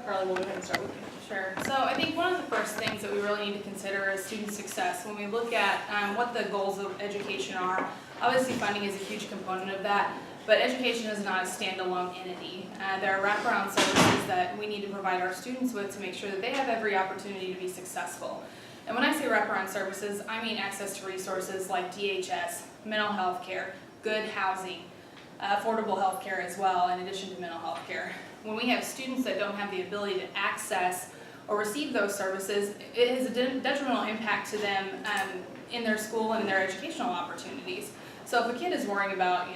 Carly, we'll go ahead and start with you. Sure. So I think one of the first things that we really need to consider is student success. When we look at what the goals of education are, obviously funding is a huge component of that, but education is not a standalone entity. There are wraparound services that we need to provide our students with to make sure that they have every opportunity to be successful. And when I say wraparound services, I mean access to resources like DHS, mental health care, good housing, affordable health care as well, in addition to mental health care. When we have students that don't have the ability to access or receive those services, it has a detrimental impact to them in their school and in their educational opportunities. So if a kid is worrying about,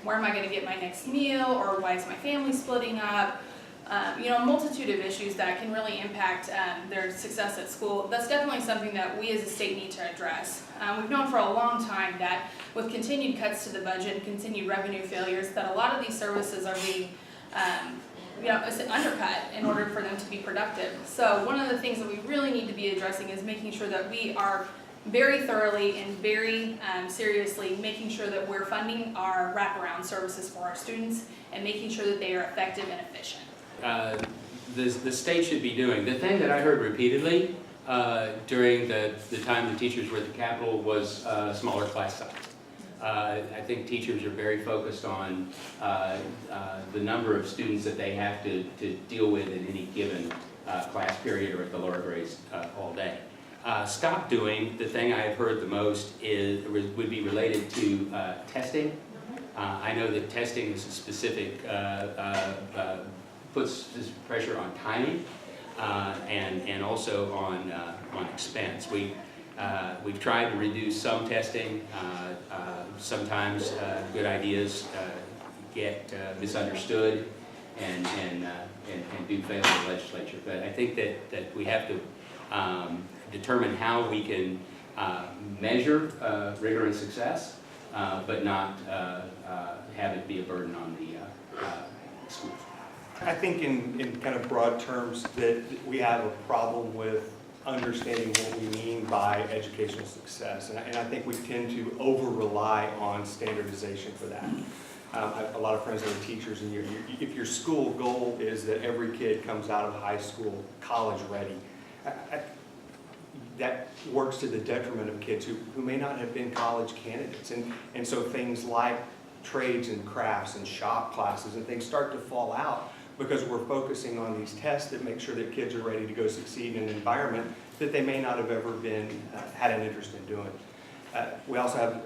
where am I going to get my next meal, or why is my family splitting up, a multitude of issues that can really impact their success at school, that's definitely something that we as a state need to address. We've known for a long time that with continued cuts to the budget and continued revenue failures, that a lot of these services are being undercut in order for them to be productive. So one of the things that we really need to be addressing is making sure that we are very thoroughly and very seriously making sure that we're funding our wraparound services for our students and making sure that they are effective and efficient. The state should be doing. The thing that I heard repeatedly during the time the teachers were at the Capitol was smaller class size. I think teachers are very focused on the number of students that they have to deal with in any given class period or at the lower grades all day. Stop doing, the thing I have heard the most would be related to testing. I know that testing is a specific, puts this pressure on timing and also on expense. We've tried to reduce some testing. Sometimes good ideas get misunderstood and do fail the legislature. But I think that we have to determine how we can measure rigor and success, but not have it be a burden on the schools. I think in kind of broad terms that we have a problem with understanding what we mean by educational success, and I think we tend to over-rely on standardization for that. I have a lot of friends that are teachers, and if your school goal is that every kid comes out of high school college ready, that works to the detriment of kids who may not have been college candidates, and so things like trades and crafts and shop classes and things start to fall out because we're focusing on these tests that make sure that kids are ready to go succeed in an environment that they may not have ever been had an interest in doing. We also have,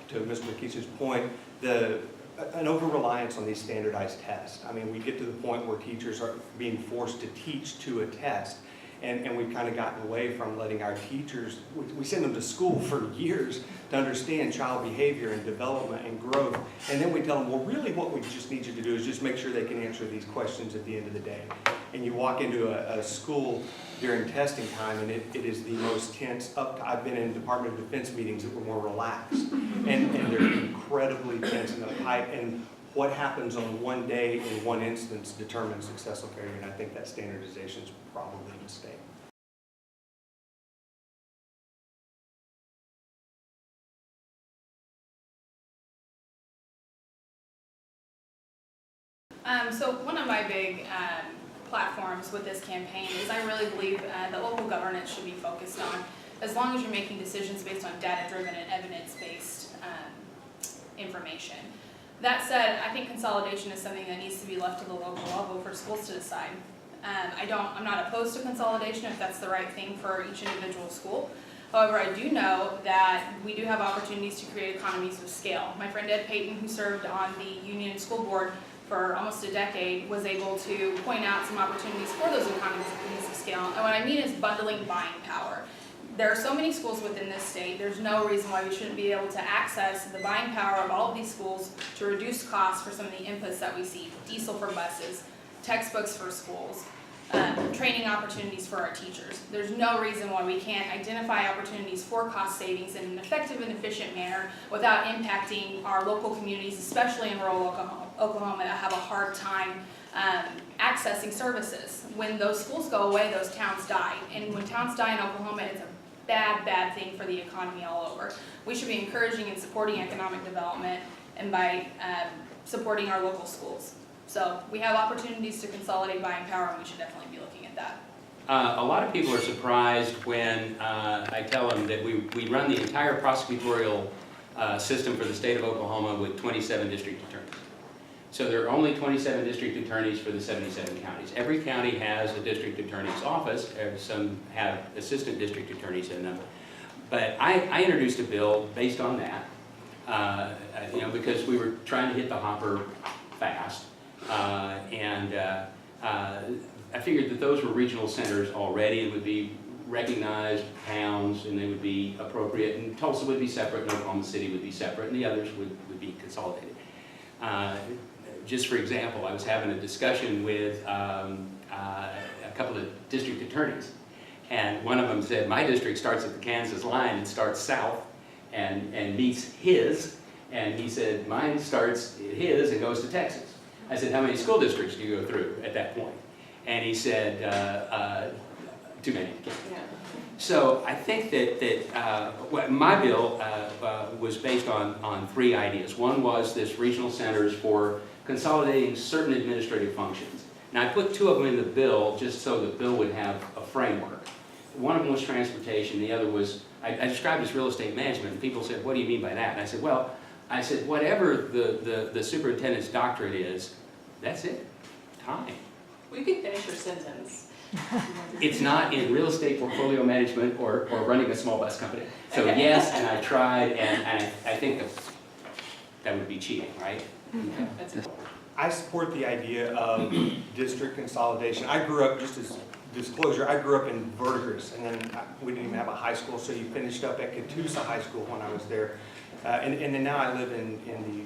to Mr. McKeeson's point, an over-reliance on these standardized tests. I mean, we get to the point where teachers are being forced to teach to a test, and we've kind of gotten away from letting our teachers, we send them to school for years to understand child behavior and development and growth, and then we tell them, well, really what we just need you to do is just make sure they can answer these questions at the end of the day. And you walk into a school during testing time, and it is the most tense. I've been in Department of Defense meetings that were more relaxed, and they're incredibly tense in the pipe, and what happens on one day in one instance determines successful failure, and I think that standardization is probably a mistake. So one of my big platforms with this campaign is I really believe that local governance should be focused on, as long as you're making decisions based on data-driven and evidence-based information. That said, I think consolidation is something that needs to be left to the local level for schools to decide. I'm not opposed to consolidation if that's the right thing for each individual school. However, I do know that we do have opportunities to create economies of scale. My friend Ed Payton, who served on the Union School Board for almost a decade, was able to point out some opportunities for those economies of scale. And what I mean is bundling buying power. There are so many schools within this state, there's no reason why we shouldn't be able to access the buying power of all of these schools to reduce costs for some of the inputs that we see. Diesel for buses, textbooks for schools, training opportunities for our teachers. There's no reason why we can't identify opportunities for cost savings in an effective and efficient manner without impacting our local communities, especially in rural Oklahoma, that have a hard time accessing services. When those schools go away, those towns die. And when towns die in Oklahoma, it's a bad thing for the economy all over. We should be encouraging and supporting economic development and by supporting our local schools. So we have opportunities to consolidate buying power, and we should definitely be looking at that. A lot of people are surprised when I tell them that we run the entire prosecutorial system for the state of Oklahoma with 27 district attorneys. So there are only 27 district attorneys for the 77 counties. Every county has a district attorney's office, some have assistant district attorneys in them. But I introduced a bill based on that, because we were trying to hit the hopper fast. I figured that those were regional centers already and would be recognized towns, and they would be appropriate, and Tulsa would be separate, and Oklahoma City would be separate, and the others would be consolidated. Just for example, I was having a discussion with a couple of district attorneys, and one of them said, my district starts at the Kansas line and starts south and meets his, and he said, mine starts at his and goes to Texas. I said, how many school districts do you go through at that point? And he said, too many. Yeah. So I think that my bill was based on three ideas. One was this regional centers for consolidating certain administrative functions. Now I put two of them in the bill just so the bill would have a framework. One of them was transportation, the other was, I described as real estate management, and people said, what do you mean by that? And I said, well, whatever the superintendent's doctorate is, that's it, time. We could finish your sentence. It's not in real estate portfolio management or running a small bus company. So Okay. yes, and I tried, and I think that would be cheating, right? Okay. That's it. I support the idea of district consolidation. I grew up, just as disclosure, I grew up in Verdigris, and then we didn't even have a high school, so you finished up at Catoosa High School when I was there. And then now I live in the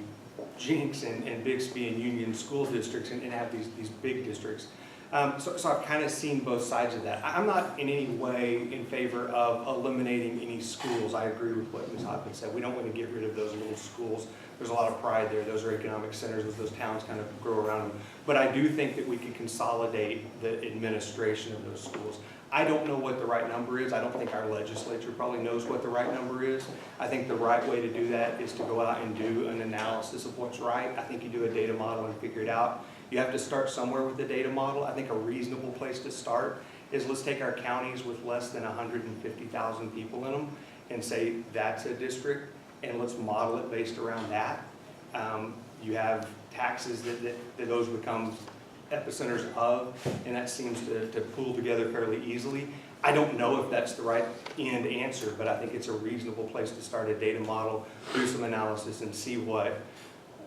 Jenks and Bixby and Union school districts and have these big districts. So I've kind of seen both sides of that. I'm not in any way in favor of eliminating any schools. I agree with what Ms. Hopkins said. We don't want to get rid of those little schools. There's a lot of pride there. Those are economic centers as those towns kind of grow around them. But I do think that we could consolidate the administration of those schools. I don't know what the right number is. I don't think our legislature probably knows what the right number is. I think the right way to do that is to go out and do an analysis of what's right. I think you do a data model and figure it out. You have to start somewhere with the data model. I think a reasonable place to start is let's take our counties with less than 150,000 people in them and say that's a district, and let's model it based around that. You have taxes that those become epicenters of, and that seems to pool together fairly easily. I don't know if that's the right end answer, but I think it's a reasonable place to start a data model, do some analysis, and see what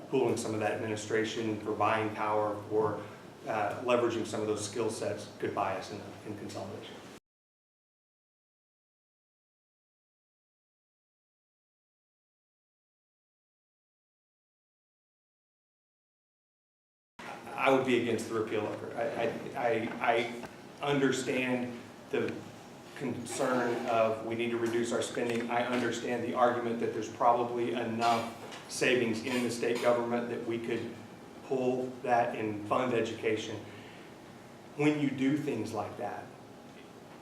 pooling some of that administration for buying power or leveraging some of those skill sets could buy us in consolidation. I would be against the repeal of it. I understand the concern of we need to reduce our spending. I understand the argument that there's probably enough savings in the state government that we could pull that and fund education. When you do things like that,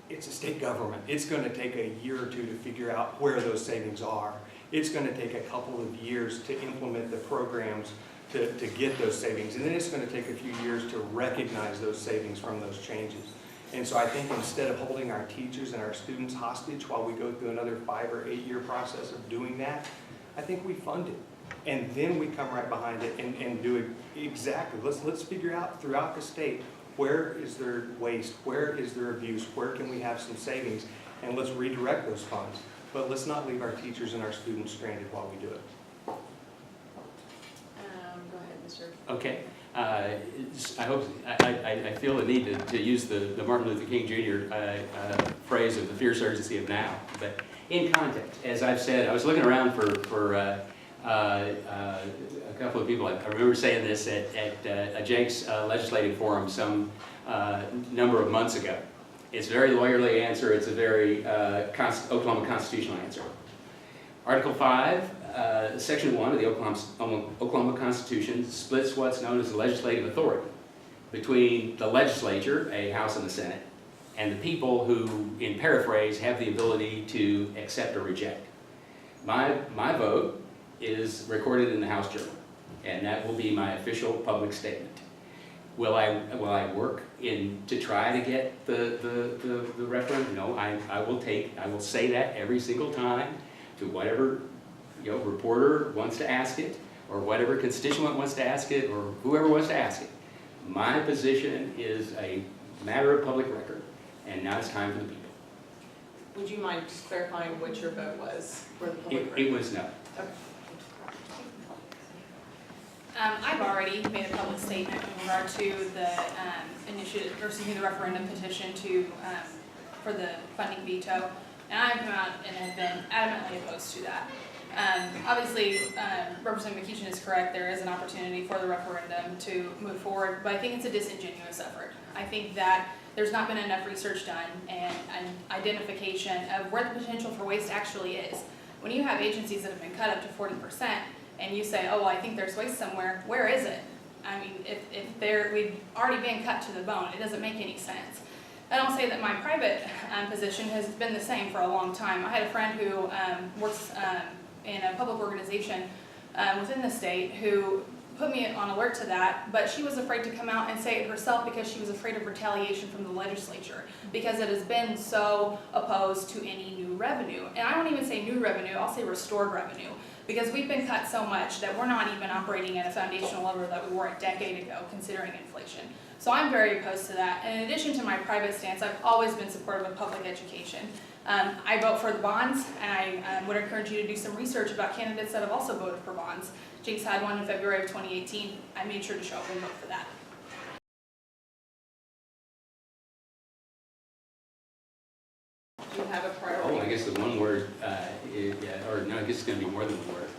it's a state government. It's going to take a year or two to figure out where those savings are. It's going to take a couple of years to implement the programs to get those savings. And then it's going to take a few years to recognize those savings from those changes. And so I think instead of holding our teachers and our students hostage while we go through another 5 or 8 year process of doing that, I think we fund it. And then we come right behind it and do it exactly. Let's figure out throughout the state, where is there waste? Where is there abuse? Where can we have some savings? And let's redirect those funds. But let's not leave our teachers and our students stranded while we do it. Go ahead, Mr. Okay. I feel the need to use the Martin Luther King Jr. Phrase of the fierce urgency of now. But in context, as I've said, I was looking around for a couple of people. I remember saying this at a Jenks legislative forum some number of months ago. It's a very lawyerly answer. It's a very Oklahoma constitutional answer. Article 5, Section 1 of the Oklahoma Constitution splits what's known as the legislative authority between the legislature, a House and the Senate, and the people who, in paraphrase, have the ability to accept or reject. My vote is recorded in the House Journal, and that will be my official public statement. Will I work to try to get the referendum? No, I will say that every single time to whatever, reporter wants to ask it, or whatever constituent wants to ask it, or whoever wants to ask it. My position is a matter of public record, and now it's time for the people. Would you mind just clarifying what your vote was for the public It was no. Okay. I've already made a public statement in regard to the the referendum petition for the funding veto, and I've come out and have been adamantly opposed to that. Obviously, Representative McEachin is correct. There is an opportunity for the referendum to move forward, but I think it's a disingenuous effort. I think that there's not been enough research done and an identification of where the potential for waste actually is. When you have agencies that have been cut up to 40%, and you say, oh, well, I think there's waste somewhere, where is it? I mean, if we've already been cut to the bone, it doesn't make any sense. And I'll say that my private position has been the same for a long time. I had a friend who works in a public organization within the state who put me on alert to that, but she was afraid to come out and say it herself because she was afraid of retaliation from the legislature, because it has been so opposed to any new revenue. And I won't even say new revenue, I'll say restored revenue, because we've been cut so much that we're not even operating at a foundational level that we were a decade ago, considering inflation. So I'm very opposed to that. And in addition to my private stance, I've always been supportive of public education. I vote for the bonds, and I would encourage you to do some research about candidates that have also voted for bonds. Jenks had one in February of 2018. I made sure to show up and vote for that. Do you have a Oh, priority? I guess the one word, or no, I guess it's going to be more than one word.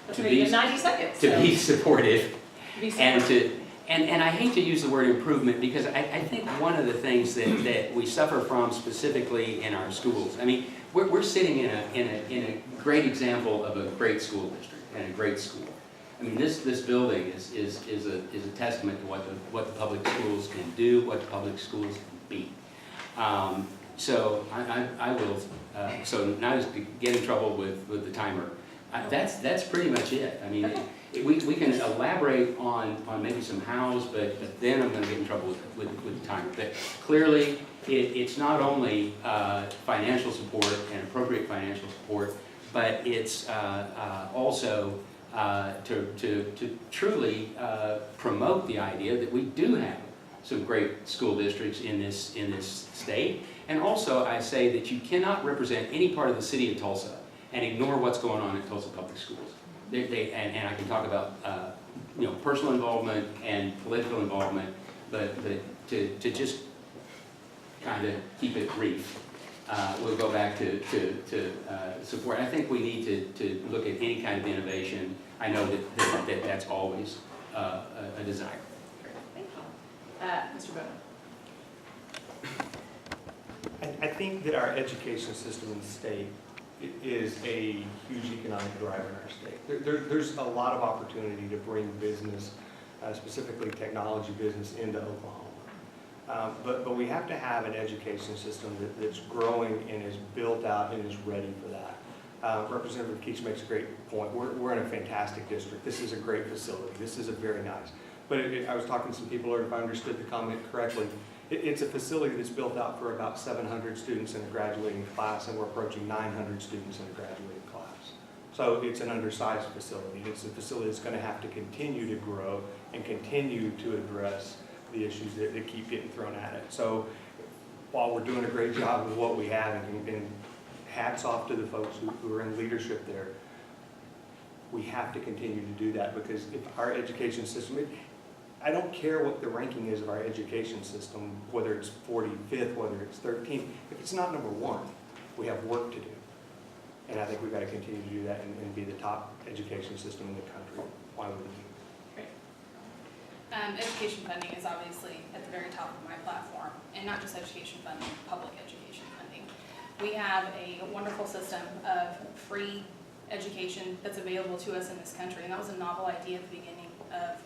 That's To maybe be- in 90 seconds. To so be supportive, be and supportive. and I hate to use the word improvement, because I think one of the things that we suffer from specifically in our schools, I mean, we're sitting in a great example of a great school district and a great school. I mean, this building is a testament to what the public schools can do, what the public schools can be. So I will, so not as to get in trouble with the timer. That's pretty much it. I mean, we can elaborate on maybe some hows, but then I'm going to get in trouble with the timer. But clearly, it's not only financial support and appropriate financial support, but it's also to truly promote the idea that we do have some great school districts in this state. And also, I say that you cannot represent any part of the city of Tulsa and ignore what's going on at Tulsa Public Schools. And I can talk about personal involvement and political involvement, but to just kind of keep it brief, we'll go back to support. I think we need to look at any kind of innovation. I know that's always a desire. Thank you. Mr. Bowman. I think that our education system in the state is a huge economic driver in our state. There's a lot of opportunity to bring business, specifically technology business, into Oklahoma. But we have to have an education system that's growing and is built out and is ready for that. Representative Keach makes a great point. We're in a fantastic district. This is a great facility. This is a very nice. But I was talking to some people, or if I understood the comment correctly, it's a facility that's built out for about 700 students in a graduating class, and we're approaching 900 students in a graduating class. So it's an undersized facility. It's a facility that's going to have to continue to grow and continue to address the issues that keep getting thrown at it. So while we're doing a great job with what we have, and hats off to the folks who are in leadership there, we have to continue to do that, because if our education system, I don't care what the ranking is of our education system, whether it's 45th, whether it's 13th, if it's not number one, we have work to do. And I think we've got to continue to do that and be the top education system in the country. Why would we? Great. Education funding is obviously at the very top of my platform, and not just education funding, public education funding. We have a wonderful system of free education that's available to us in this country, and that was a novel idea at the beginning of,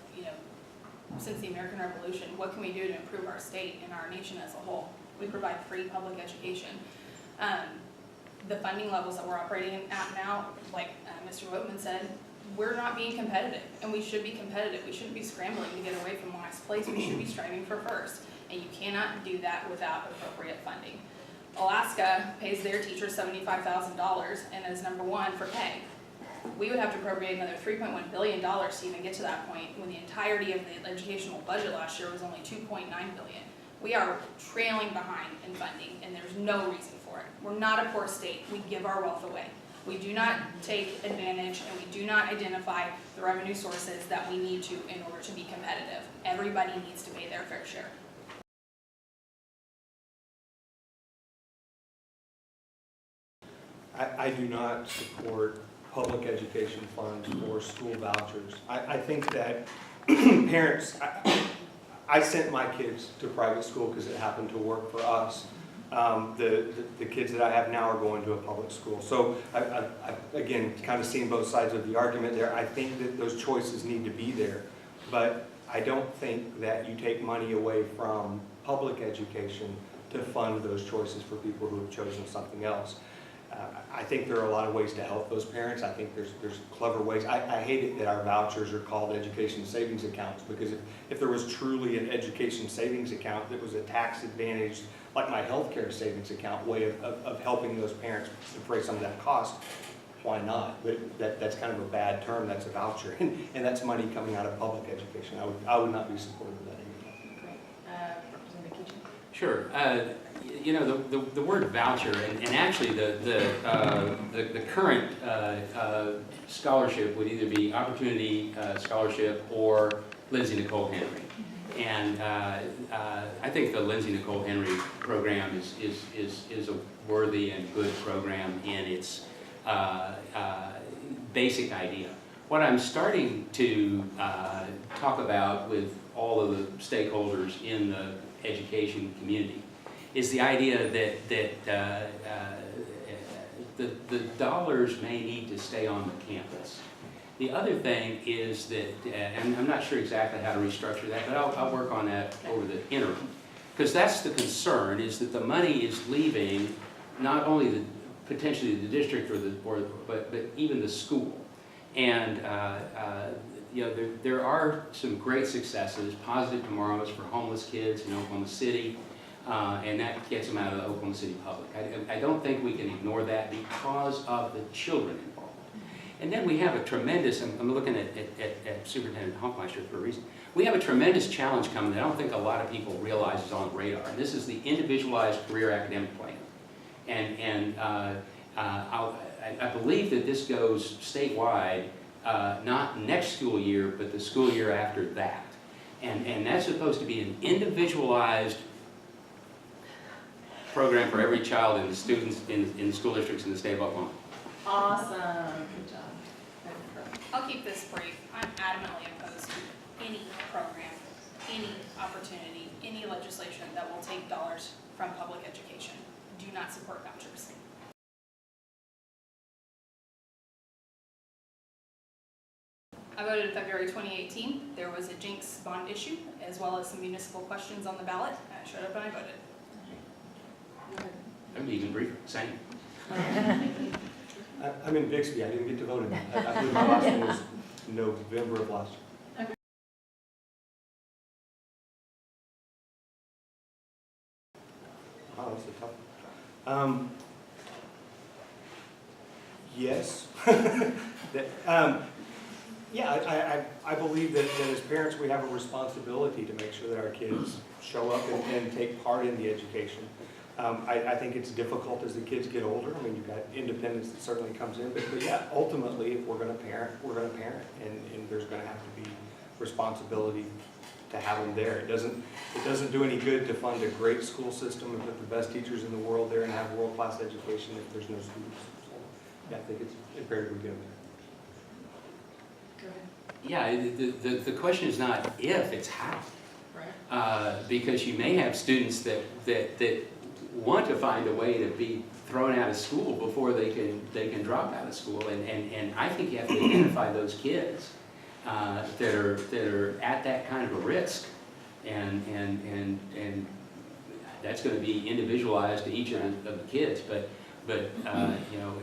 since the American Revolution. What can we do to improve our state and our nation as a whole? We provide free public education. The funding levels that we're operating at now, like Mr. Whitman said, we're not being competitive, and we should be competitive. We shouldn't be scrambling to get away from last place. We should be striving for first, and you cannot do that without appropriate funding. Alaska pays their teachers $75,000 and is #1 for pay. We would have to appropriate another $3.1 billion to even get to that point, when the entirety of the educational budget last year was only $2.9 billion. We are trailing behind in funding, and there's no reason for it. We're not a poor state. We give our wealth away. We do not take advantage, and we do not identify the revenue sources that we need to in order to be competitive. Everybody needs to pay their fair share. I do not support public education funds or school vouchers. I think that parents, I sent my kids to private school because it happened to work for us. The kids that I have now are going to a public school. So I've again, kind of seen both sides of the argument there. I think that those choices need to be there, but I don't think that you take money away from public education to fund those choices for people who have chosen something else. I think there are a lot of ways to help those parents. I think there's clever ways. I hate it that our vouchers are called education savings accounts, because if there was truly an education savings account that was a tax advantage, like my healthcare savings account way of helping those parents defray some of that cost, why not? But that's kind of a bad term. That's a voucher, and that's money coming out of public education. I would not be supportive of that either. Great. Representative Keating? Sure. You know, the word voucher, and actually the current scholarship would either be Opportunity Scholarship or Lindsay Nicole Henry. And I think the Lindsay Nicole Henry program is a worthy and good program in its basic idea. What I'm starting to talk about with all of the stakeholders in the education community is the idea that the dollars may need to stay on the campus. The other thing is that, and I'm not sure exactly how to restructure that, but I'll work on that over the interim. Because that's the concern, is that the money is leaving not only potentially the district but even the school. And you know, there are some great successes, positive tomorrows for homeless kids in Oklahoma City. And that gets them out of the Oklahoma City public. I don't think we can ignore that because of the children involved. And then we have a tremendous, I'm looking at Superintendent Honkmeister for a reason, we have a tremendous challenge coming that I don't think a lot of people realize is on the radar. And this is the individualized career academic plan. And I believe that this goes statewide, not next school year, but the school year after that. And that's supposed to be an individualized program for every child and the students in school districts in the state of Oklahoma. Awesome. Good job. I'll keep this brief. I'm adamantly opposed to any program, any opportunity, any legislation that will take dollars from public education. Do not support vouchers. I voted in February 2018. There was a Jenks bond issue, as well as some municipal questions on the ballot. I showed up and I voted. I'm even briefer, same. I'm in Bixby. I didn't get to vote in that. I believe my last one was November of last year. Wow, that's a tough one. Yes. Yeah, I believe that as parents we have a responsibility to make sure that our kids show up and take part in the education. I think it's difficult as the kids get older. I mean, you've got independence that certainly comes in, but yeah, ultimately, if we're going to parent, we're going to parent, and there's going to have to be responsibility to have them there. It doesn't do any good to fund a great school system and put the best teachers in the world there and have world-class education if there's no students. So, yeah, I think it's imperative we get them there. Go ahead. Yeah, the question is not if, it's how. Right. Because you may have students that want to find a way to be thrown out of school before they can drop out of school, and I think you have to identify those kids that are at that kind of a risk, and that's going to be individualized to each of the kids. But you know,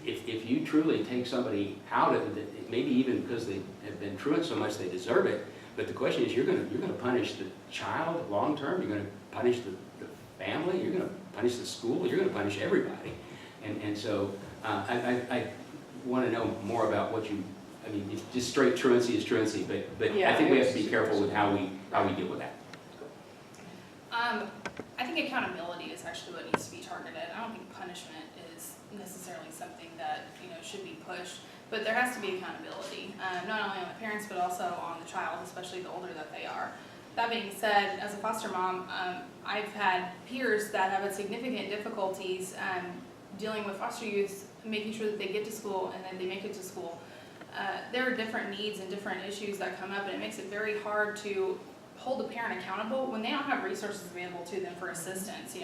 if you truly take somebody out of it, maybe even because they have been truant so much they deserve it, but the question is, you're going to punish the child long term, you're going to punish the family, you're going to punish the school, you're going to punish everybody. And so I want to know more about what you, I mean, just straight truancy is truancy, but Yeah, I think we have to be careful with how we deal with that. I think accountability is actually what needs to be targeted. I don't think punishment is necessarily something that, should be pushed, but there has to be accountability, not only on the parents, but also on the child, especially the older that they are. That being said, as a foster mom, I've had peers that have had significant difficulties dealing with foster youth, making sure that they get to school and that they make it to school. There are different needs and different issues that come up, and it makes it very hard to hold a parent accountable when they don't have resources available to them for assistance.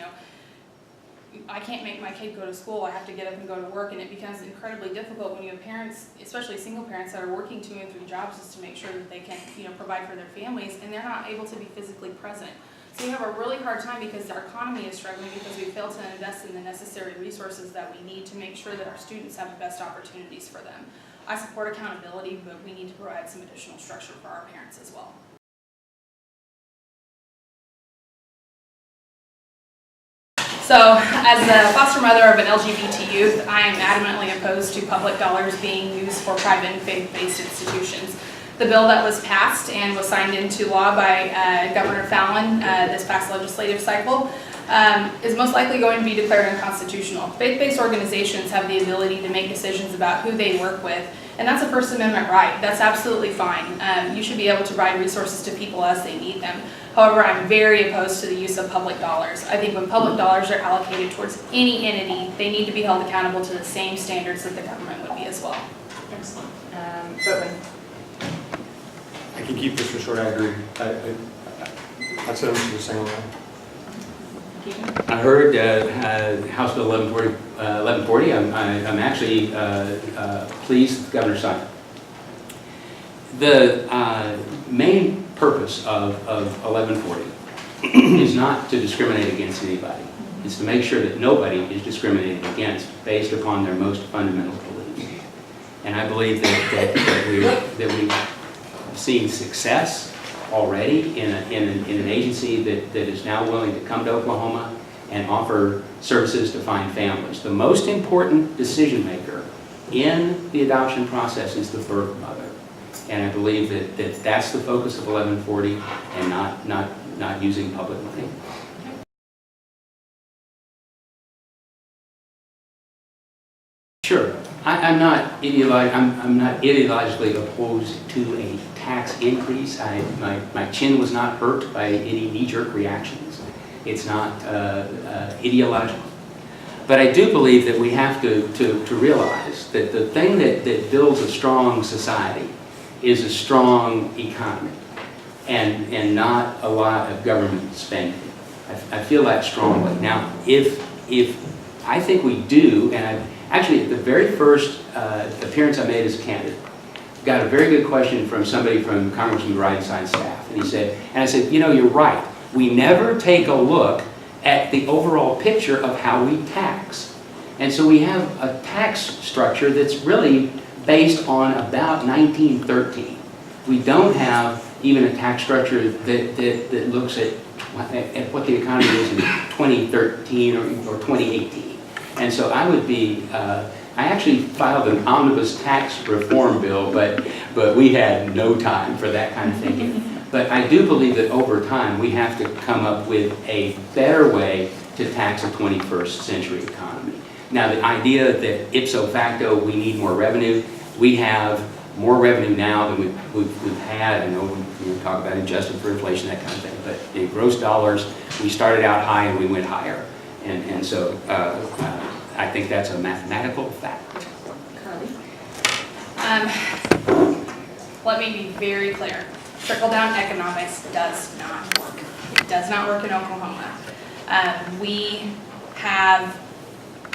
I can't make my kid go to school, I have to get up and go to work, and it becomes incredibly difficult when you have parents, especially single parents, that are working 2 and 3 jobs just to make sure that they can provide for their families, and they're not able to be physically present. So we have a really hard time because our economy is struggling because we fail to invest in the necessary resources that we need to make sure that our students have the best opportunities for them. I support accountability, but we need to provide some additional structure for our parents as well. So, as a foster mother of an LGBT youth, I am adamantly opposed to public dollars being used for private and faith-based institutions. The bill that was passed and was signed into law by Governor Fallon this past legislative cycle is most likely going to be declared unconstitutional. Faith-based organizations have the ability to make decisions about who they work with, and that's a First Amendment right. That's absolutely fine. You should be able to provide resources to people as they need them. However, I'm very opposed to the use of public dollars. I think when public dollars are allocated towards any entity, they need to be held accountable to the same standards that the government would be as well. Excellent. Bowman. I can keep this short, I agree. I said I'm the same way. I heard House Bill 1140. I'm actually pleased Governor signed it. The main purpose of 1140 is not to discriminate against anybody. It's to make sure that nobody is discriminated against based upon their most fundamental beliefs. And I believe that we've seen success already in an agency that is now willing to come to Oklahoma and offer services to find families. The most important decision maker in the adoption process is the birth mother. And I believe that that's the focus of 1140 and not using public money. Sure, I'm not ideologically opposed to a tax increase. My chin was not hurt by any knee-jerk reactions. It's not ideological. But I do believe that we have to realize that the thing that builds a strong society is a strong economy and not a lot of government spending. I feel that strongly. Now, if I think we do, and actually at the very first appearance I made as a candidate, got a very good question from somebody from Congressman Reidenstein's staff. And I said, you're right. We never take a look at the overall picture of how we tax. And so we have a tax structure that's really based on about 1913. We don't have even a tax structure that looks at what the economy is in 2013 or 2018. And so I would be, I actually filed an omnibus tax reform bill, but we had no time for that kind of thinking. But I do believe that over time we have to come up with a better way to tax a 21st century economy. Now the idea that ipso facto we need more revenue, we have more revenue now than we've had. I know we talk about adjusted for inflation, that kind of thing, but in gross dollars, we started out high and we went higher. And so I think that's a mathematical fact. Carly? Let me be very clear. Trickle-down economics does not work. It does not work in Oklahoma. We have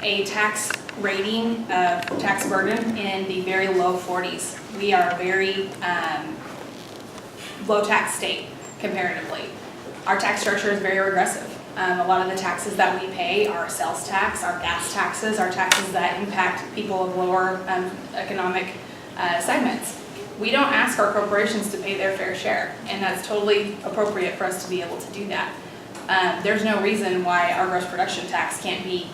a tax rating of tax burden in the very low 40s. We are a very low tax state comparatively. Our tax structure is very regressive. A lot of the taxes that we pay are sales tax, our gas taxes, our taxes that impact people of lower economic segments. We don't ask our corporations to pay their fair share, and that's totally appropriate for us to be able to do that. There's no reason why our gross production tax can't be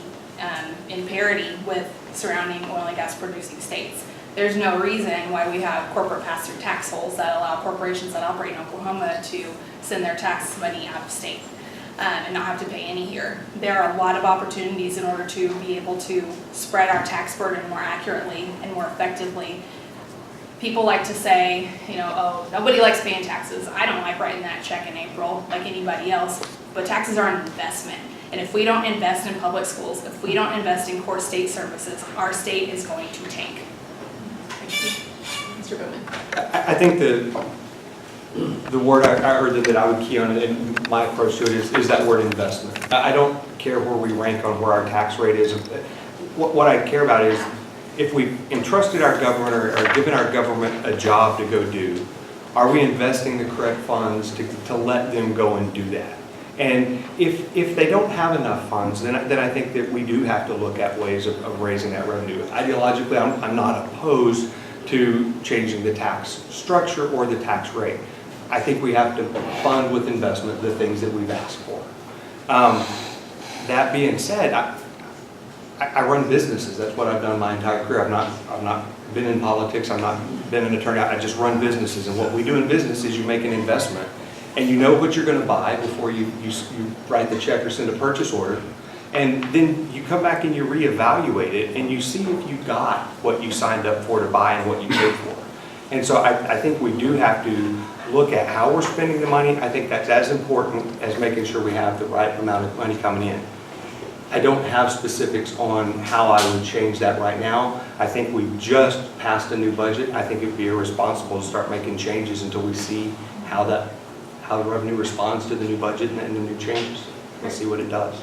in parity with surrounding oil and gas producing states. There's no reason why we have corporate pass-through tax holes that allow corporations that operate in Oklahoma to send their tax money out of state and not have to pay any here. There are a lot of opportunities in order to be able to spread our tax burden more accurately and more effectively. People like to say, you know, oh, nobody likes paying taxes. I don't like writing that check in April like anybody else, but taxes are an investment. And if we don't invest in public schools, if we don't invest in core state services, our state is going to tank. Mr. Bowman. I think the word that I would key on in my approach to it is that word investment. I don't care where we rank on where our tax rate is. What I care about is if we've entrusted our government or given our government a job to go do, are we investing the correct funds to let them go and do that? And if they don't have enough funds, then I think that we do have to look at ways of raising that revenue. Ideologically, I'm not opposed to changing the tax structure or the tax rate. I think we have to fund with investment the things that we've asked for. That being said, I run businesses. That's what I've done my entire career. I've not been in politics. I've not been an attorney. I just run businesses. And what we do in business is you make an investment, and you know what you're going to buy before you write the check or send a purchase order. And then you come back and you reevaluate it, and you see if you got what you signed up for to buy and what you paid for. And so I think we do have to look at how we're spending the money. I think that's as important as making sure we have the right amount of money coming in. I don't have specifics on how I would change that right now. I think we just passed a new budget. I think it would be irresponsible to start making changes until we see how the revenue responds to the new budget and the new changes. We'll see what it does.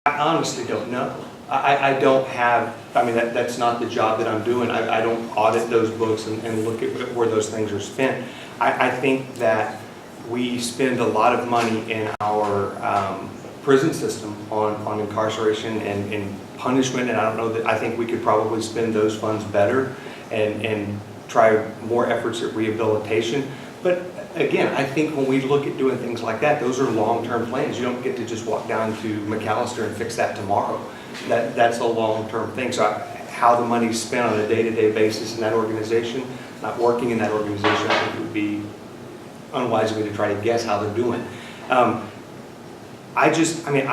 I honestly don't know. I don't have, I mean, that's not the job that I'm doing. I don't audit those books and look at where those things are spent. I think that we spend a lot of money in our prison system on incarceration and punishment, and I don't know that, I think we could probably spend those funds better and try more efforts at rehabilitation. But again, I think when we look at doing things like that, those are long-term plans. You don't get to just walk down to McAllister and fix that tomorrow. That's a long-term thing. So how the money's spent on a day-to-day basis in that organization, not working in that organization, I think it would be unwise of me to try to guess how they're doing. I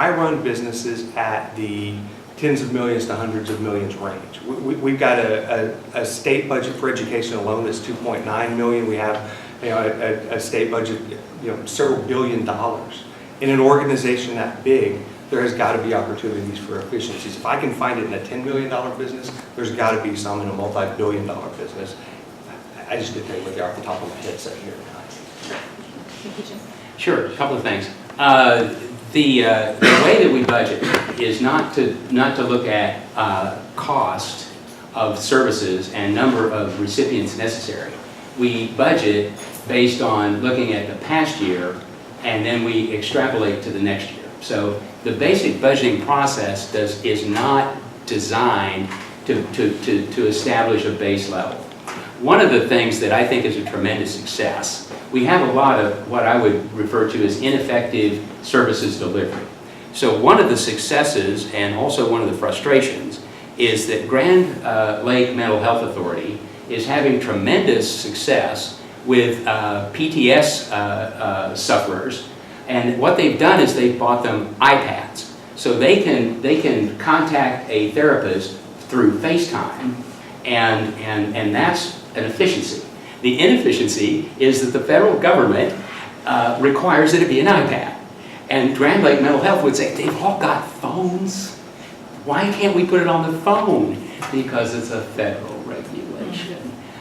run businesses at the tens of millions to hundreds of millions range. We've got a state budget for education alone that's $2.9 million. We have a state budget, several $billions. In an organization that big, there has got to be opportunities for efficiencies. If I can find it in a $10 million business, there's got to be some in a multi-billion-dollar business. I just didn't tell you what they are off the top of my head sitting here tonight. Sure, a couple of things. The way that we budget is not to look at cost of services and number of recipients necessary. We budget based on looking at the past year, and then we extrapolate to the next year. So the basic budgeting process is not designed to establish a base level. One of the things that I think is a tremendous success, we have a lot of what I would refer to as ineffective services delivery. So one of the successes and also one of the frustrations is that Grand Lake Mental Health Authority is having tremendous success with PTS sufferers, and what they've done is they've bought them iPads. So they can contact a therapist through FaceTime, and that's an efficiency. The inefficiency is that the federal government requires that it be an iPad. And Grand Lake Mental Health would say, they've all got phones. Why can't we put it on the phone? Because it's a federal regulation.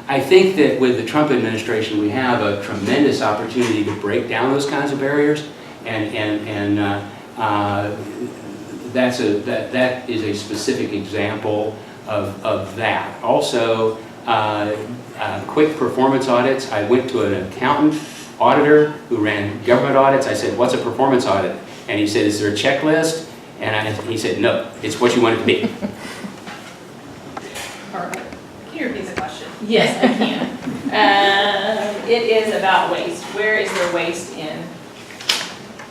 I think that with the Trump administration, we have a tremendous opportunity to break down those kinds of barriers, and that is a specific example of that. Also, quick performance audits. I went to an accountant, auditor who ran government audits. I said, what's a performance audit? And he said, is there a checklist? And he said, no, it's what you want it to be. Can you repeat the question? Yes, I can. It is about waste. Where is there waste in?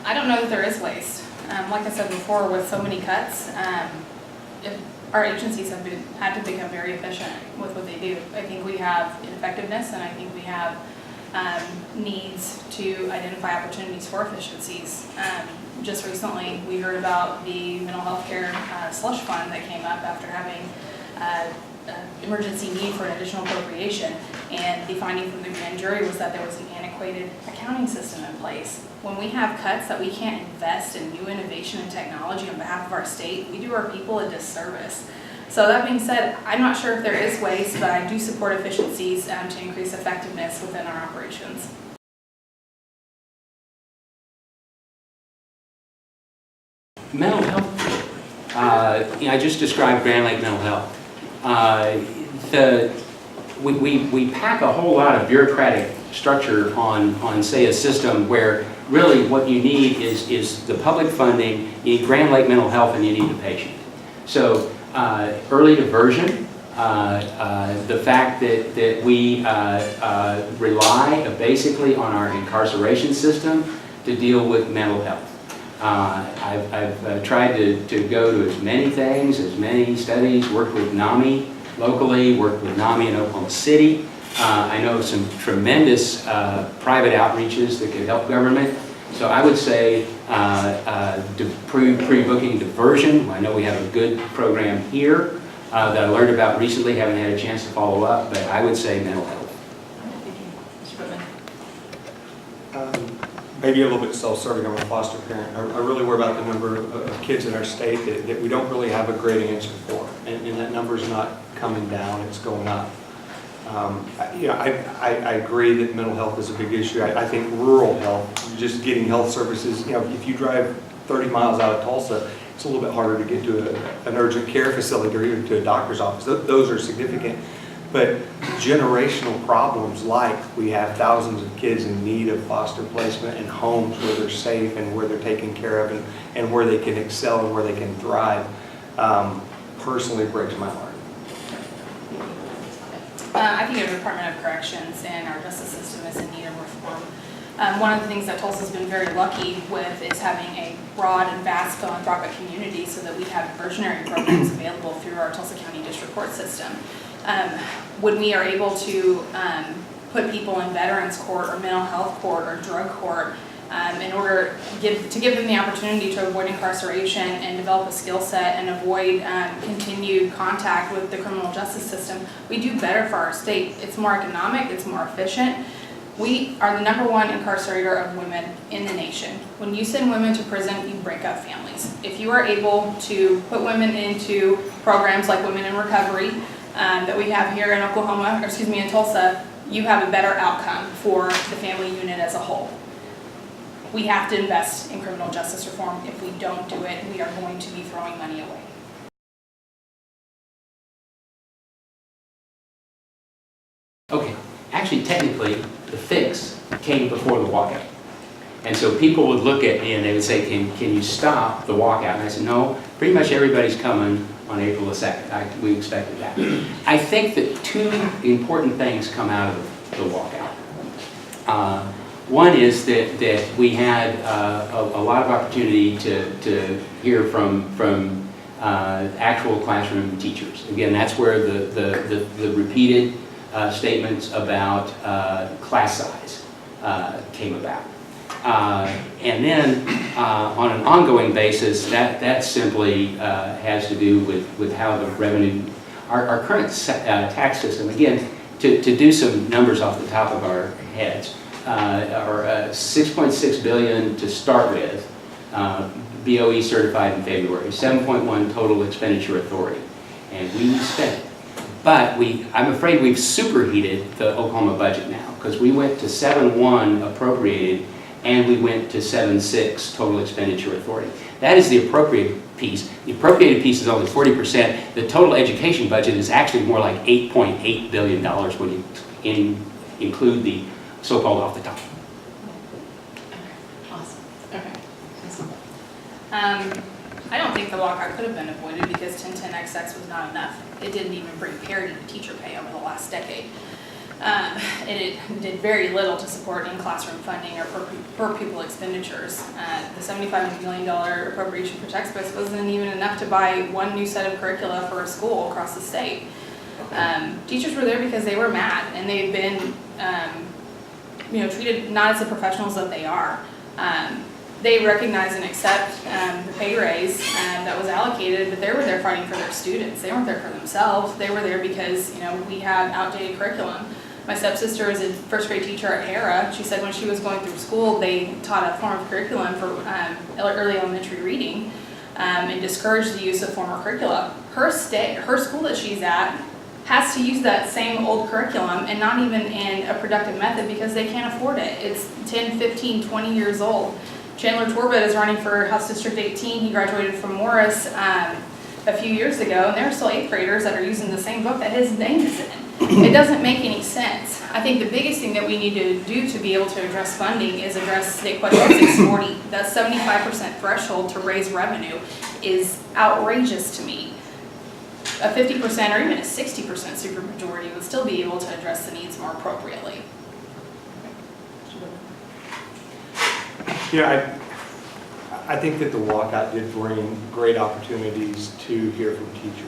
I don't know that there is waste. Like I said before, with so many cuts, our agencies have had to become very efficient with what they do. I think we have ineffectiveness, and I think we have needs to identify opportunities for efficiencies. Just recently, we heard about the mental health care slush fund that came up after having emergency need for an additional appropriation, and the finding from the grand jury was that there was an antiquated accounting system in place. When we have cuts that we can't invest in new innovation and technology on behalf of our state, we do our people a disservice. So that being said, I'm not sure if there is waste, but I do support efficiencies to increase effectiveness within our operations. Mental health. I just described Grand Lake Mental Health. We pack a whole lot of bureaucratic structure on say, a system where really what you need is the public funding, you need Grand Lake Mental Health, and you need the patient. So early diversion, the fact that we rely basically on our incarceration system to deal with mental health. I've tried to go to as many things, as many studies, worked with NAMI locally, worked with NAMI in Oklahoma City. I know some tremendous private outreaches that could help government. So I would say pre-booking diversion. I know we have a good program here that I learned about recently, haven't had a chance to follow up, but I would say mental health. Maybe a little bit self-serving. I'm a foster parent. I really worry about the number of kids in our state that we don't really have a great answer for, and that number's not coming down, it's going up. I agree that mental health is a big issue. I think rural health, just getting health services, if you drive 30 miles out of Tulsa, it's a little bit harder to get to an urgent care facility or even to a doctor's office. Those are significant. But generational problems, like we have thousands of kids in need of foster placement and homes where they're safe and where they're taken care of and where they can excel and where they can thrive, personally breaks my heart. I think the Department of Corrections and our justice system is in need of reform. One of the things that Tulsa's been very lucky with is having a broad and vast philanthropic community so that we have diversionary programs available through our Tulsa County District Court system. When we are able to put people in veterans court or mental health court or drug court in order to give them the opportunity to avoid incarceration and develop a skill set and avoid continued contact with the criminal justice system, we do better for our state. It's more economic, it's more efficient. We are the #1 incarcerator of women in the nation. When you send women to prison, you break up families. If you are able to put women into programs like Women in Recovery that we have here in Oklahoma, or excuse me, in Tulsa, you have a better outcome for the family unit as a whole. We have to invest in criminal justice reform. If we don't do it, we are going to be throwing money away. Okay, actually, technically, the fix came before the walkout. And so people would look at me and they would say, can you stop the walkout? And I said, no, pretty much everybody's coming on April the 2nd. We expected that. I think that two important things come out of the walkout. One is that we had a lot of opportunity to hear from actual classroom teachers. Again, that's where the repeated statements about class size came about. And then on an ongoing basis, that simply has to do with how the revenue, our current tax system, again, to do some numbers off the top of our heads, are $6.6 billion to start with, BOE certified in February, 7.1 total expenditure authority, and we spent it. But I'm afraid we've superheated the Oklahoma budget now, because we went to 7.1 appropriated and we went to 7.6 total expenditure authority. That is the appropriated piece. The appropriated piece is only 40%. The total education budget is actually more like $8.8 billion when you include the so-called off the top. Awesome, okay. I don't think the walkout could have been avoided because 1010XX was not enough. It didn't even bring parity to teacher pay over the last decade. And it did very little to support in-classroom funding or per pupil expenditures. The $75 million appropriation for textbooks wasn't even enough to buy one new set of curricula for a school across the state. Teachers were there because they were mad, and they've been treated not as the professionals that they are. They recognize and accept the pay raise that was allocated, but they were there fighting for their students. They weren't there for themselves. They were there because we had outdated curriculum. My stepsister is a first grade teacher at Hera. She said when she was going through school, they taught a form of curriculum for early elementary reading and discouraged the use of former curricula. Her school that she's at has to use that same old curriculum, and not even in a productive method because they can't afford it. It's 10, 15, 20 years old. Chandler Torbett is running for House District 18. He graduated from Morris a few years ago, and there are still 8th graders that are using the same book that his name is in. It doesn't make any sense. I think the biggest thing that we need to do to be able to address funding is address State Question 640. That 75% threshold to raise revenue is outrageous to me. A 50% or even a 60% supermajority would still be able to address the needs more appropriately. Yeah, I think that the walkout did bring great opportunities to hear from teachers,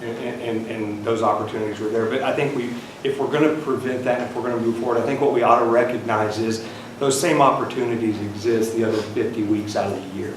and those opportunities were there. But I think if we're going to prevent that, if we're going to move forward, I think what we ought to recognize is those same opportunities exist the other 50 weeks out of the year.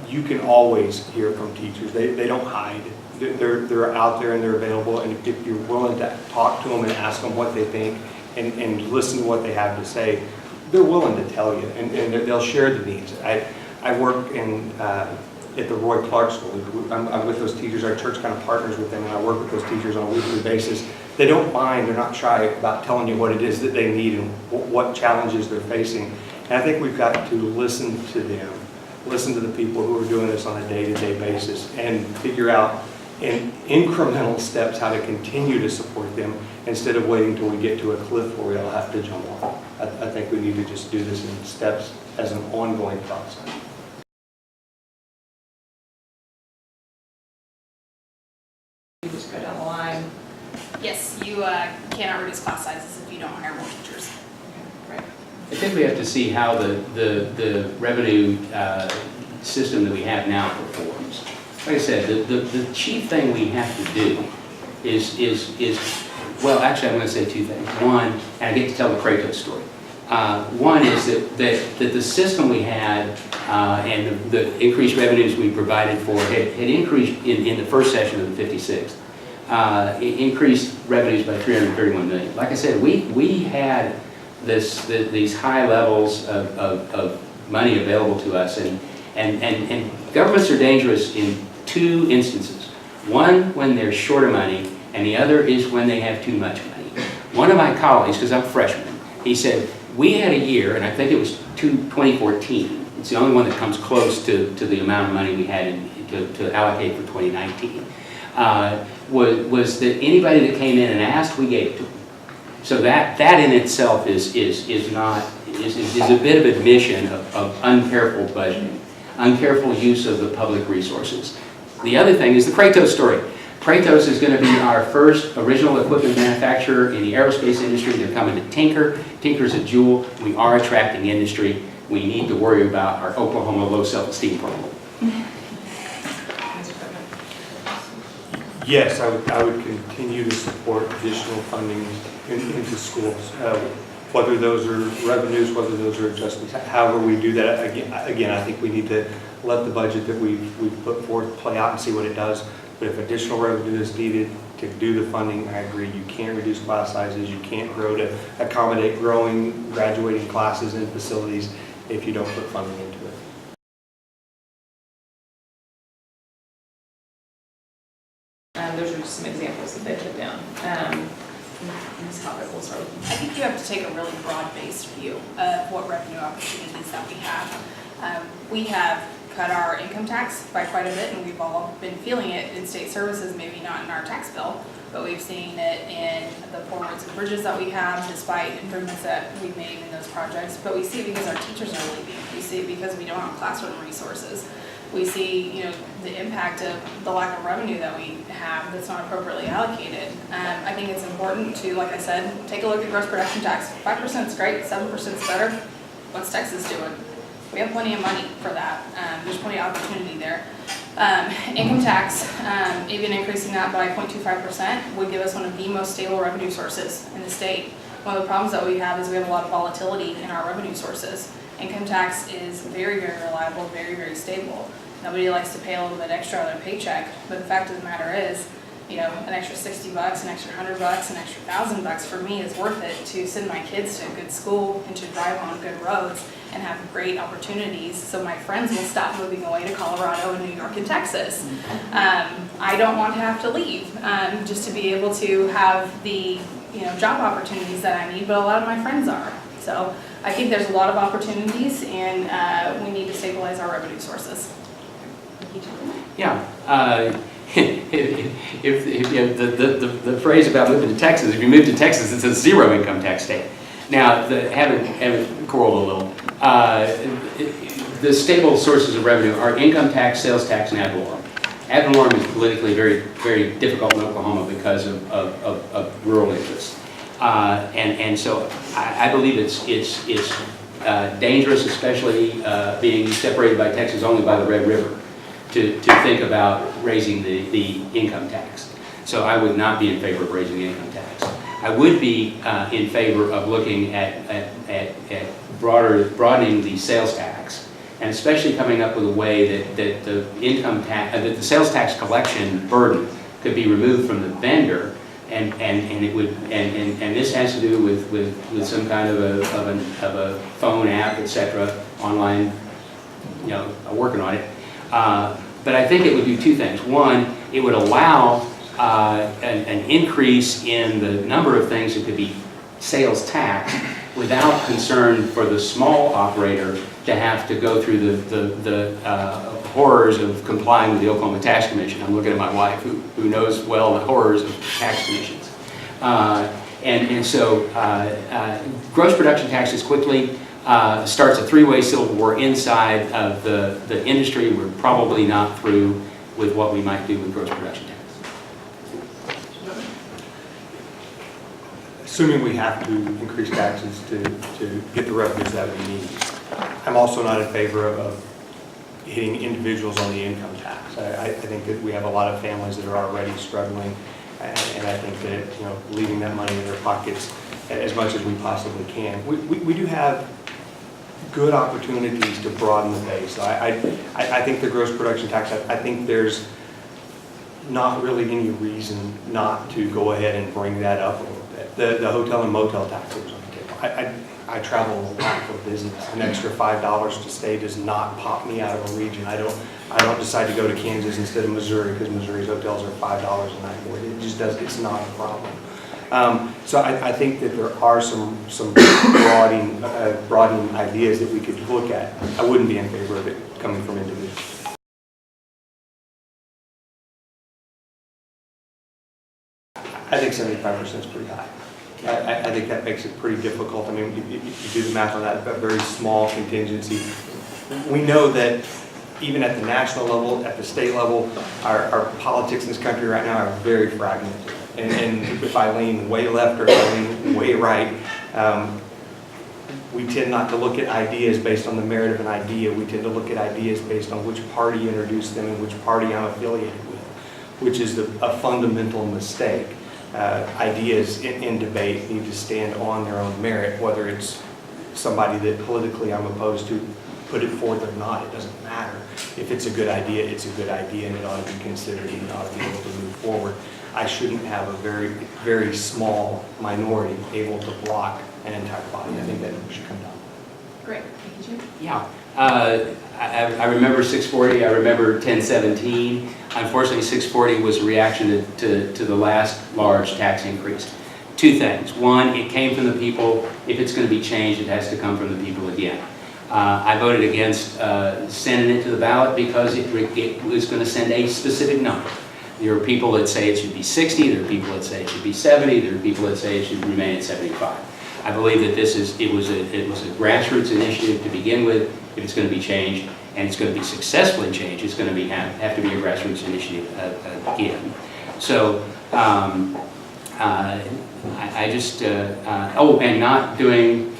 You can always hear from teachers. They don't hide. They're out there and they're available, and if you're willing to talk to them and ask them what they think and listen to what they have to say, they're willing to tell you, and they'll share the needs. I work at the Roy Clark School. I'm with those teachers. Our church kind of partners with them, and I work with those teachers on a weekly basis. They don't mind. They're not shy about telling you what it is that they need and what challenges they're facing. And I think we've got to listen to them, listen to the people who are doing this on a day-to-day basis, and figure out in incremental steps how to continue to support them instead of waiting till we get to a cliff where we all have to jump off. I think we need to just do this in steps as an ongoing process. You just go down the line. Yes, you cannot reduce class sizes if you don't hire more teachers. Right. I think we have to see how the revenue system that we have now performs. Like I said, the chief thing we have to do is well, actually I'm going to say two things. One, and I get to tell the Kratos story. One is that the system we had and the increased revenues we provided for had increased in the first session of the 56th. It increased revenues by $331 million. Like I said, we had these high levels of money available to us, and governments are dangerous in two instances. One, when they're short of money, and the other is when they have too much money. One of my colleagues, because I'm a freshman, he said, we had a year, and I think it was 2014, it's the only one that comes close to the amount of money we had to allocate for 2019, was that anybody that came in and asked, we gave it to them. So that in itself is a bit of admission of uncareful budgeting, uncareful use of the public resources. The other thing is the Kratos story. Kratos is going to be our first original equipment manufacturer in the aerospace industry. They're coming to Tinker. Tinker's a jewel. We are attracting industry. We need to worry about our Oklahoma low self-esteem problem. Yes, I would continue to support additional funding into schools, whether those are revenues, whether those are adjustments, however we do that. Again, I think we need to let the budget that we've put forth play out and see what it does. But if additional revenue is needed to do the funding, I agree. You can't reduce class sizes. You can't grow to accommodate growing, graduating classes and facilities if you don't put funding into it. Those are just some examples that they put down. Ms. Hobbit, we'll start with you. I think you have to take a really broad-based view of what revenue opportunities that we have. We have cut our income tax by quite a bit, and we've all been feeling it in state services, maybe not in our tax bill. but we've seen it in the poor roads and bridges that we have, despite improvements that we've made in those projects. But we see it because our teachers are leaving. We see it because we don't have classroom resources. We see, you know, the impact of the lack of revenue that we have that's not appropriately allocated. I think it's important to, like I said, take a look at gross production tax. 5% is great, 7% is better. What's Texas doing? We have plenty of money for that. There's plenty of opportunity there. Income tax, even increasing that by 0.25% would give us one of the most stable revenue sources in the state. One of the problems that we have is we have a lot of volatility in our revenue sources. Income tax is very, very reliable, very, very stable. Nobody likes to pay a little bit extra on their paycheck, but the fact of the matter is, you know, an extra $60, an extra $100, an extra $1,000 for me is worth it to send my kids to a good school and to drive on good roads and have great opportunities so my friends will stop moving away to Colorado and New York and Texas. I don't want to have to leave just to be able to have the, you know, job opportunities that I need, but a lot of my friends are. So I think there's a lot of opportunities, and we need to stabilize our revenue sources. Yeah. If you know, the phrase about moving to Texas, if you move to Texas, it's a zero income tax state. Now, haven't quarreled a little. The stable sources of revenue are income tax, sales tax, and ad valorem. Ad valorem is politically very, very difficult in Oklahoma because of rural interests. And so I believe it's dangerous, especially being separated by Texas only by the Red River, to think about raising the income tax. So I would not be in favor of raising the income tax. I would be in favor of looking at broadening the sales tax, and especially coming up with a way that the income tax, that the sales tax collection burden could be removed from the vendor, and it would, and this has to do with some kind of a phone app, etc., online, you know, working on it. But I think it would do two things. One, it would allow an increase in the number of things that could be sales tax without concern for the small operator to have to go through the horrors of complying with the Oklahoma Tax Commission. I'm looking at my wife who knows well the horrors of tax commissions. And so gross production taxes quickly starts a three-way civil war inside of the industry. We're probably not through with what we might do with gross production tax. Assuming we have to increase taxes to get the revenues that we need, I'm also not in favor of hitting individuals on the income tax. I think that we have a lot of families that are already struggling, and I think that, you know, leaving that money in their pockets as much as we possibly can. We do have good opportunities to broaden the base. I think the gross production tax, I think there's not really any reason not to go ahead and bring that up a little bit. The hotel and motel tax was on the table. I travel a lot for business. An extra $5 to stay does not pop me out of a region. I don't decide to go to Kansas instead of Missouri because Missouri's hotels are $5 a night. It just does. It's not a problem. So I think that there are some broadening ideas that we could look at. I wouldn't be in favor of it coming from individuals. I think 75% is pretty high. I think that makes it pretty difficult. I mean, if you do the math on that, a very small contingency. We know that even at the national level, at the state level, our politics in this country right now are very fragmented. And if I lean way left or if I lean way right, we tend not to look at ideas based on the merit of an idea. We tend to look at ideas based on which party introduced them and which party I'm affiliated with, which is a fundamental mistake. Ideas in debate need to stand on their own merit, whether it's somebody that politically I'm opposed to put it forth or not. It doesn't matter. If it's a good idea, it's a good idea, and it ought to be considered and it ought to be able to move forward. I shouldn't have a very, very small minority able to block an entire body. I think that should come down. Great. Thank you, Jim. Yeah. I remember 640, I remember 1017. Unfortunately, 640 was a reaction to the last large tax increase. Two things. One, it came from the people. If it's going to be changed, it has to come from the people again. I voted against sending it to the ballot because it was going to send a specific number. There are people that say it should be 60, there are people that say it should be 70, there are people that say it should remain at 75. I believe that it was a grassroots initiative to begin with. If it's going to be changed, and it's going to be successfully changed, it's going to have to be a grassroots initiative again. So I just, oh, and not doing,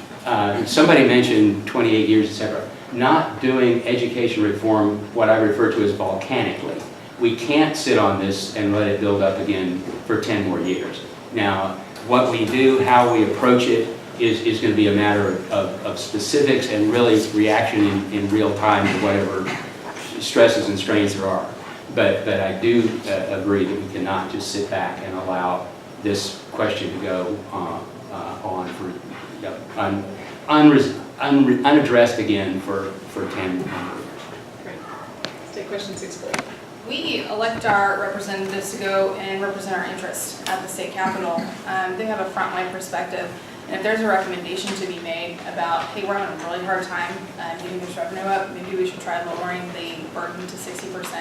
somebody mentioned 28 years, etc. Not doing education reform, what I refer to as volcanically. We can't sit on this and let it build up again for 10 more years. Now, what we do, how we approach it, is going to be a matter of specifics and really reaction in real time to whatever stresses and strains there are. But I do agree that we cannot just sit back and allow this question to go on for unaddressed again for 10 years. Great. State question 6, please. We elect our representatives to go and represent our interests at the state capitol. They have a frontline perspective. And if there's a recommendation to be made about, hey, we're having a really hard time getting this revenue up, maybe we should try lowering the burden to 60%,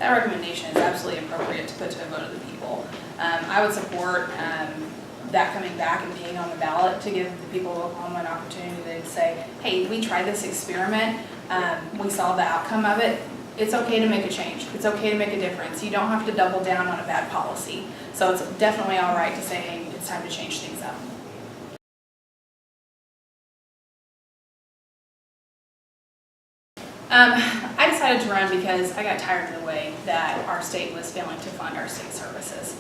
that recommendation is absolutely appropriate to put to a vote of the people. I would support that coming back and being on the ballot to give the people of Oklahoma an opportunity to say, hey, we tried this experiment, we saw the outcome of it, it's okay to make a change, it's okay to make a difference. You don't have to double down on a bad policy. So it's definitely all right to say, hey, it's time to change things up. I decided to run because I got tired of the way that our state was failing to fund our state services.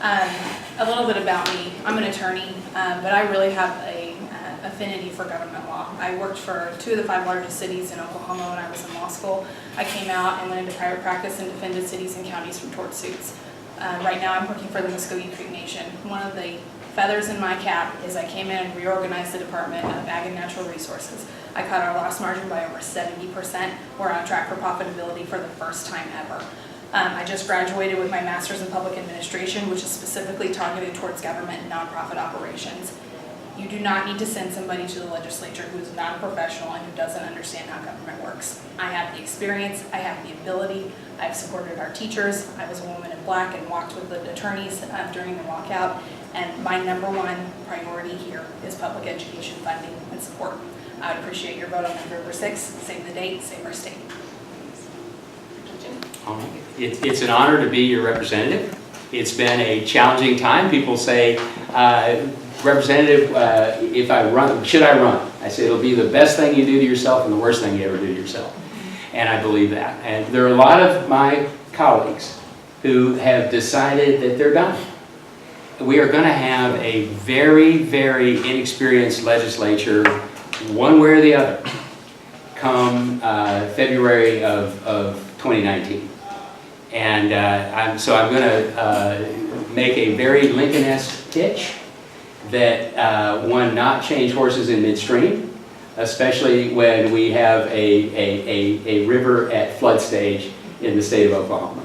A little bit about me, I'm an attorney, but I really have a affinity for government law. I worked for 2 of the 5 largest cities in Oklahoma when I was in law school. I came out and went into private practice and defended cities and counties from tort suits. Right now I'm working for the Muskogee Creek Nation. One of the feathers in my cap is I came in and reorganized the Department of Ag and Natural Resources. I cut our loss margin by over 70%. We're on track for profitability for the first time ever. I just graduated with my Master's in Public Administration, which is specifically targeted towards government and nonprofit operations. You do not need to send somebody to the legislature who is not a professional and who doesn't understand how government works. I have the experience, I have the ability, I've supported our teachers, I was a woman in black and walked with the attorneys during the walkout, and my #1 priority here is public education funding and support. I would appreciate your vote on November 6th. Save the date, save our state. It's an honor to be your representative. It's been a challenging time. People say, Representative, if I run, should I run? I say it'll be the best thing you do to yourself and the worst thing you ever do to yourself. And I believe that. And there are a lot of my colleagues who have decided that they're done. We are going to have a very, very inexperienced legislature, one way or the other, come February of 2019. And so I'm going to make a very Lincoln-esque pitch that one, not change horses in midstream, especially when we have a river at flood stage in the state of Oklahoma.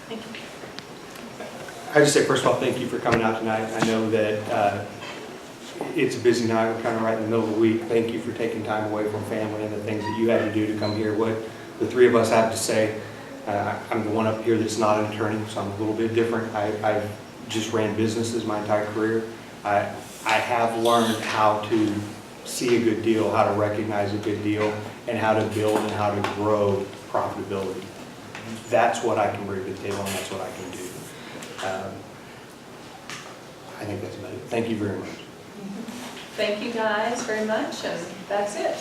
Thank you. I just say, first of all, thank you for coming out tonight. I know that it's a busy night. We're kind of right in the middle of the week. Thank you for taking time away from family and the things that you had to do to come here. What the 3 of us have to say, I'm the one up here that's not an attorney, so I'm a little bit different. I've just ran businesses my entire career. I have learned how to see a good deal, how to recognize a good deal, and how to build and how to grow profitability. That's what I can bring to the table, and that's what I can do. I think that's about it. Thank you very much. Thank you guys very much, and that's it.